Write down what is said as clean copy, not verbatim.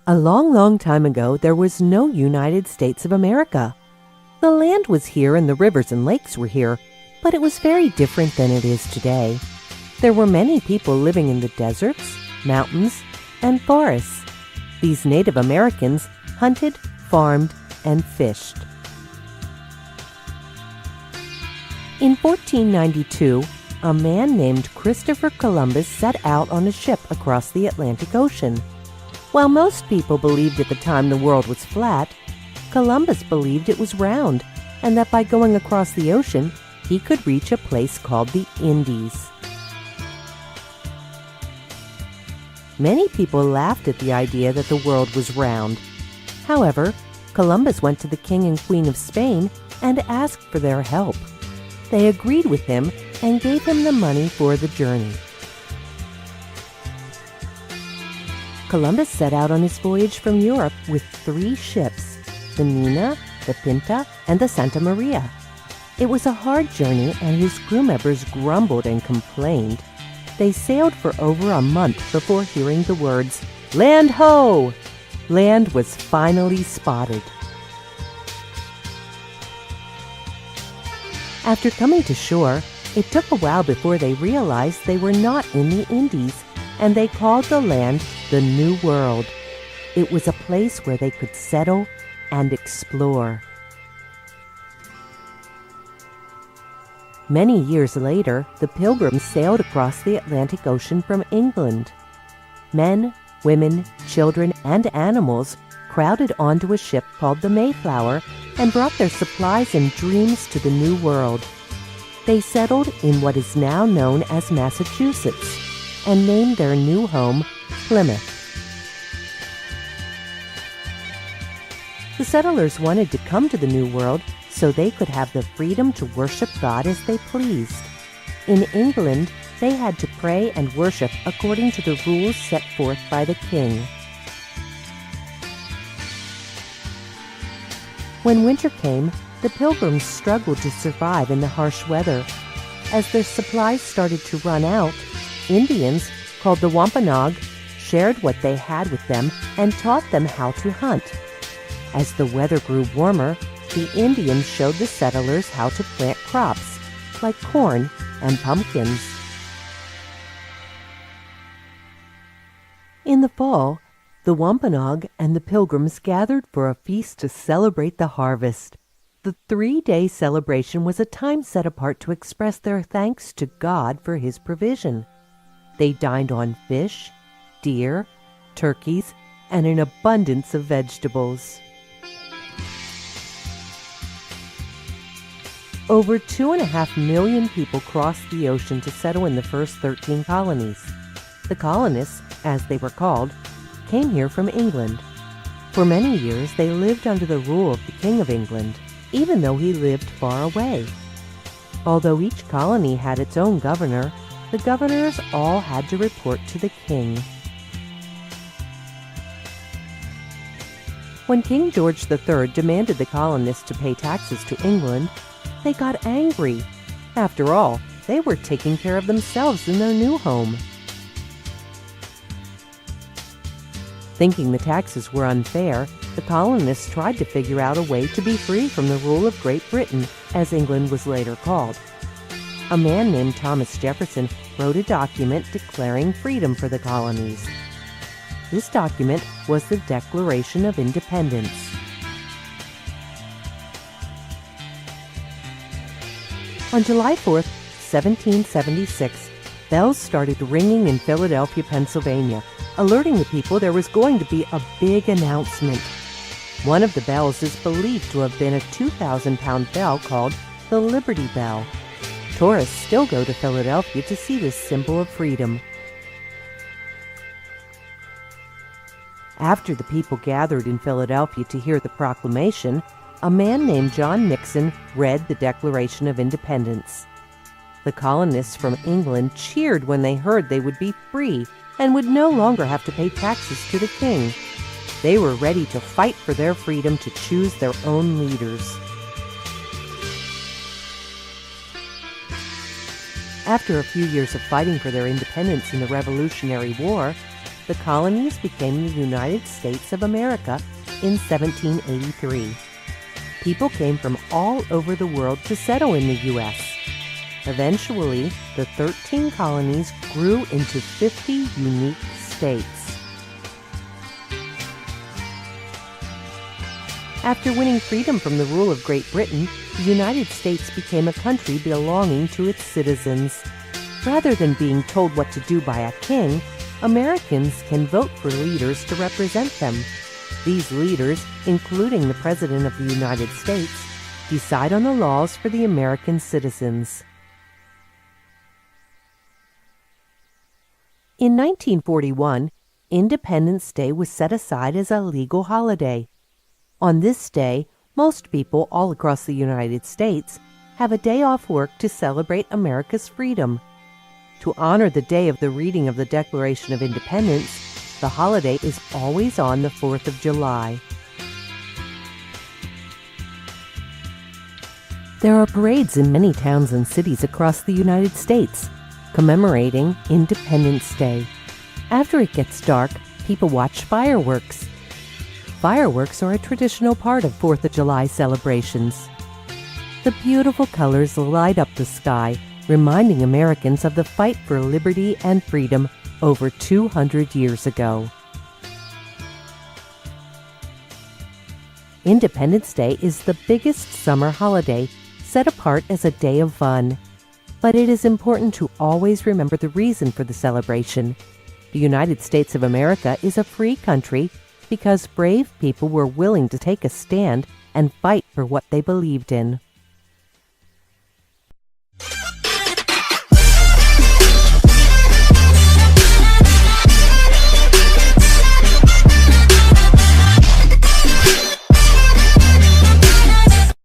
A long, long time ago, there was no United States of America. The land was here and the rivers and lakes were here, but it was very different than it is today. There were many people living in the deserts, mountains, and forests. These Native Americans hunted, farmed, and fished. In 1492, a man named Christopher Columbus set out on a ship across the Atlantic Ocean. While most people believed at the time the world was flat, Columbus believed it was round, and that by going across the ocean, he could reach a place called the Indies. Many people laughed at the idea that the world was round. However, Columbus went to the King and Queen of Spain and asked for their help. They agreed with him and gave him the money for the journey. Columbus set out on his voyage from Europe with 3 ships, the Nina, the Pinta, and the Santa Maria. It was a hard journey, and his crew members grumbled and complained. They sailed for over a month before hearing the words, "Land ho!" Land was finally spotted. After coming to shore, it took a while before they realized they were not in the Indies, and they called the land the New World. It was a place where they could settle and explore. Many years later, the Pilgrims sailed across the Atlantic Ocean from England. Men, women, children, and animals crowded onto a ship called the Mayflower and brought their supplies and dreams to the New World. They settled in what is now known as Massachusetts and named their new home Plymouth. The settlers wanted to come to the New World so they could have the freedom to worship God as they pleased. In England, they had to pray and worship according to the rules set forth by the king. When winter came, the Pilgrims struggled to survive in the harsh weather. As their supplies started to run out, Indians, called the Wampanoag, shared what they had with them and taught them how to hunt. As the weather grew warmer, the Indians showed the settlers how to plant crops, like corn and pumpkins. In the fall, the Wampanoag and the Pilgrims gathered for a feast to celebrate the harvest. The 3-day celebration was a time set apart to express their thanks to God for His provision. They dined on fish, deer, turkeys, and an abundance of vegetables. Over 2.5 million people crossed the ocean to settle in the first 13 colonies. The colonists, as they were called, came here from England. For many years, they lived under the rule of the King of England, even though he lived far away. Although each colony had its own governor, the governors all had to report to the king. When King George III demanded the colonists to pay taxes to England, they got angry. After all, they were taking care of themselves in their new home. Thinking the taxes were unfair, the colonists tried to figure out a way to be free from the rule of Great Britain, as England was later called. A man named Thomas Jefferson wrote a document declaring freedom for the colonies. This document was the Declaration of Independence. On July 4th, 1776, bells started ringing in Philadelphia, Pennsylvania, alerting the people there was going to be a big announcement. One of the bells is believed to have been a 2,000-pound bell called the Liberty Bell. Tourists still go to Philadelphia to see this symbol of freedom. After the people gathered in Philadelphia to hear the proclamation, a man named John Nixon read the Declaration of Independence. The colonists from England cheered when they heard they would be free and would no longer have to pay taxes to the king. They were ready to fight for their freedom to choose their own leaders. After a few years of fighting for their independence in the Revolutionary War, the colonies became the United States of America in 1783. People came from all over the world to settle in the U.S. Eventually, the 13 colonies grew into 50 unique states. After winning freedom from the rule of Great Britain, the United States became a country belonging to its citizens. Rather than being told what to do by a king, Americans can vote for leaders to represent them. These leaders, including the President of the United States, decide on the laws for the American citizens. In 1941, Independence Day was set aside as a legal holiday. On this day, most people all across the United States have a day off work to celebrate America's freedom. To honor the day of the reading of the Declaration of Independence, the holiday is always on the 4th of July. There are parades in many towns and cities across the United States commemorating Independence Day. After it gets dark, people watch fireworks. Fireworks are a traditional part of 4th of July celebrations. The beautiful colors light up the sky, reminding Americans of the fight for liberty and freedom over 200 years ago. Independence Day is the biggest summer holiday, set apart as a day of fun. But it is important to always remember the reason for the celebration. The United States of America is a free country because brave people were willing to take a stand and fight for what they believed in.